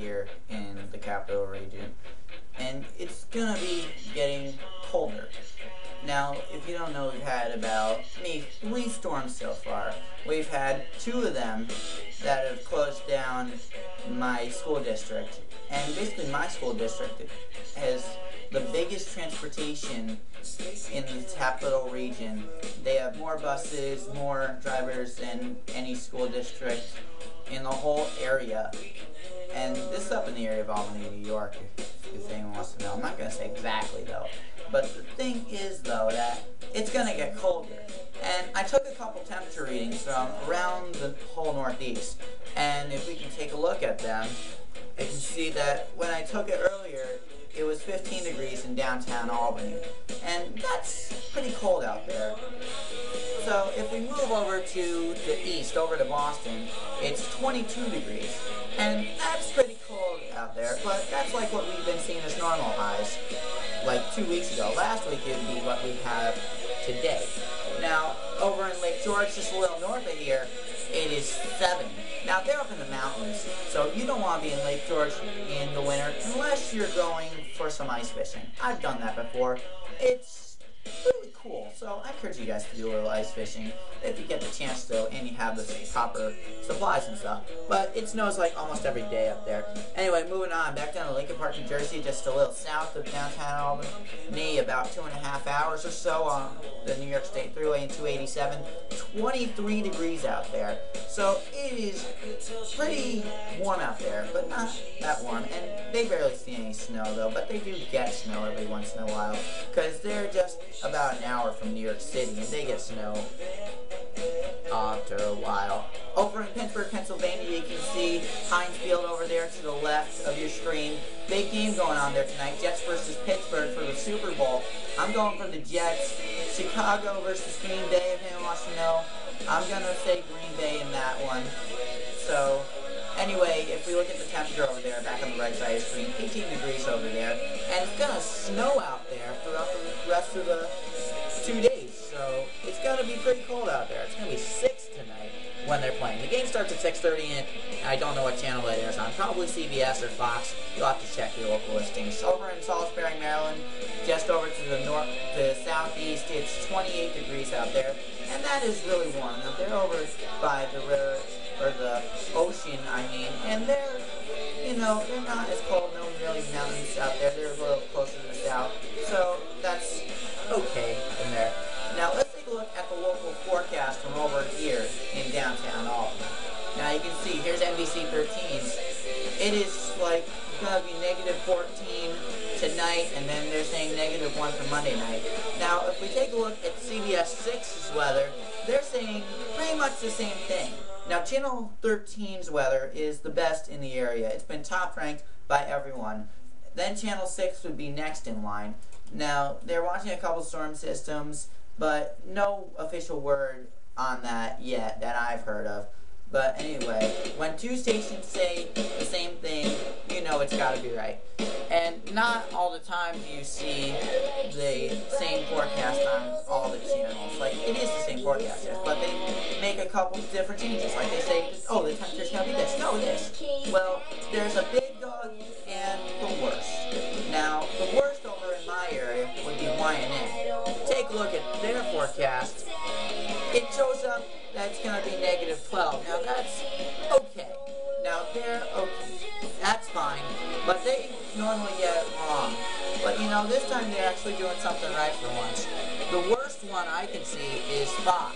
here in the capital region, and it's gonna be getting colder. Now, if you don't know, we've had about maybe 3 storms so far. We've had 2 of them that have closed down my school district. And basically my school district has the biggest transportation in the capital region. They have more buses, more drivers than any school district in the whole area. And this is up in the area of Albany, New York, if anyone wants to know. I'm not going to say exactly, though. But the thing is, though, that it's going to get colder. And I took a couple temperature readings from around the whole Northeast. And if we can take a look at them, you can see that when I took it earlier, it was 15 degrees in downtown Albany. And that's pretty cold out there. So if we move over to the east, over to Boston, it's 22 degrees. And that's pretty cold out there, but that's like what we've been seeing as normal highs, like 2 weeks ago. Last week it would be what we have today. Now, over in Lake George, just a little north of here, it is 70. Now, they're up in the mountains, so you don't want to be in Lake George in the winter unless you're going for some ice fishing. I've done that before. It's really cool, so I encourage you guys to do a little ice fishing if you get the chance to and you have the proper supplies and stuff. But it snows like almost every day up there. Anyway, moving on, back down to Lincoln Park, New Jersey, just a little south of downtown Albany, about 2.5 hours or so on the New York State Thruway in 287. 23 degrees out there. So it is pretty warm out there, but not that warm. And they barely see any snow though, but they do get snow every once in a while, because they're just about an hour from New York City, and they get snow after a while. Over in Pittsburgh, Pennsylvania, you can see Heinz Field over there to the left of your screen. Big game going on there tonight, Jets versus Pittsburgh for the Super Bowl. I'm going for the Jets. Chicago versus Green Bay, if anyone wants to know. I'm going to say Green Bay in that one. So, anyway, if we look at the temperature over there, back on the right side of the screen, 18 degrees over there. And it's going to snow out there throughout the rest of the 2 days. So, it's going to be pretty cold out there. It's going to be 6 tonight when they're playing. The game starts at 6:30, and I don't know what channel it airs on. Probably CBS or Fox. You'll have to check your local listings. Over in Salisbury, Maryland, just over to the north, to the southeast, it's 28 degrees out there, and that is really warm. Now, they're over by the river, or the ocean, I mean, and they're, you know, they're not as cold. No really mountains out there. They're a little closer to the south, so that's okay in there. Now, let's take a look at the local forecast from over here in downtown Albany. Now, you can see, here's NBC 13s. It is like going to be -14 tonight, and then they're saying -1 for Monday night. Now, if we take a look at CBS 6's weather, they're saying pretty much the same thing. Now, Channel 13's weather is the best in the area. It's been top ranked by everyone. Then Channel 6 would be next in line. Now, they're watching a couple storm systems, but no official word on that yet that I've heard of. But anyway, when 2 stations say the same thing, you know it's got to be right. And not all the time do you see the same forecast on all the channels. Like, it is the same forecast, yes, but they make a couple different changes. Like, they say, oh, the temperature's going to be this, no, this. Well, there's a big dog and the worst. Now, the worst over in my area would be YNN. Take a look at their forecast. It shows up that it's going to be -12. Now, that's okay. Now, they're okay. That's fine. But they normally get it wrong. But, you know, this time they're actually doing something right for once. The worst one I can see is Fox.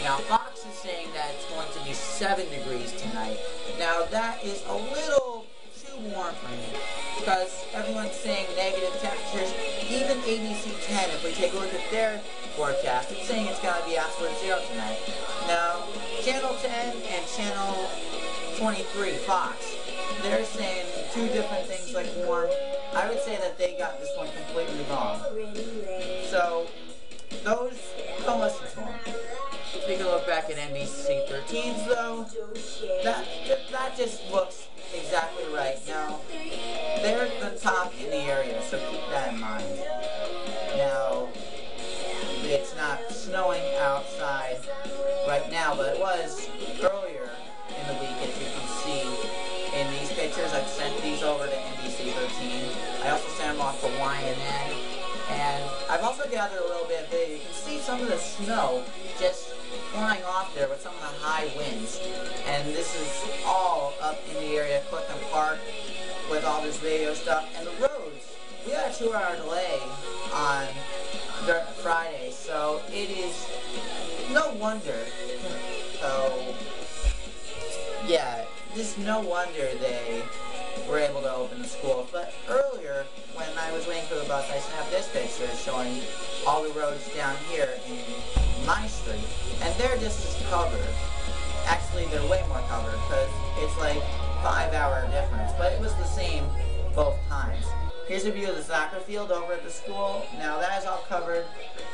Now, Fox is saying that it's going to be 7 degrees tonight. Now, that is a little too warm for me, because everyone's saying negative temperatures. Even ABC 10, if we take a look at their forecast, it's saying it's going to be absolute 0 tonight. Now, Channel 10 and Channel 23, Fox, they're saying 2 different things like warm. I would say that they got this one completely wrong. So, those, don't listen to them. Take a look back at NBC 13's though. That just looks exactly right. Now, they're the top in the area, so keep that in mind. Now, it's not snowing outside right now, but it was earlier in the week, as you can see in these pictures. pictures. I've sent these over to NBC 13. I also sent them off to YNN. And I've also gathered a little bit of video. You can see some of the snow just flying off there with some of the high winds. And this is all up in the area of Clifton Park with all this video stuff. And the roads, we had a 2-hour delay on Friday, so it is no wonder. So, yeah, just no wonder they were able to open the school. But earlier, when I was waiting for the bus, I snapped this picture showing all the roads down here in my street, and they're just as covered. Actually, they're way more covered, because it's like 5-hour difference, but it was the same both times. Here's a view of the soccer field over at the school. Now that is all covered,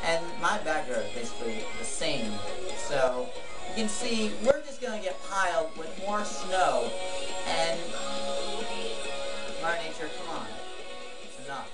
and my backyard is basically the same. So you can see we're just going to get piled with more snow, and Mother Nature, come on, it's enough.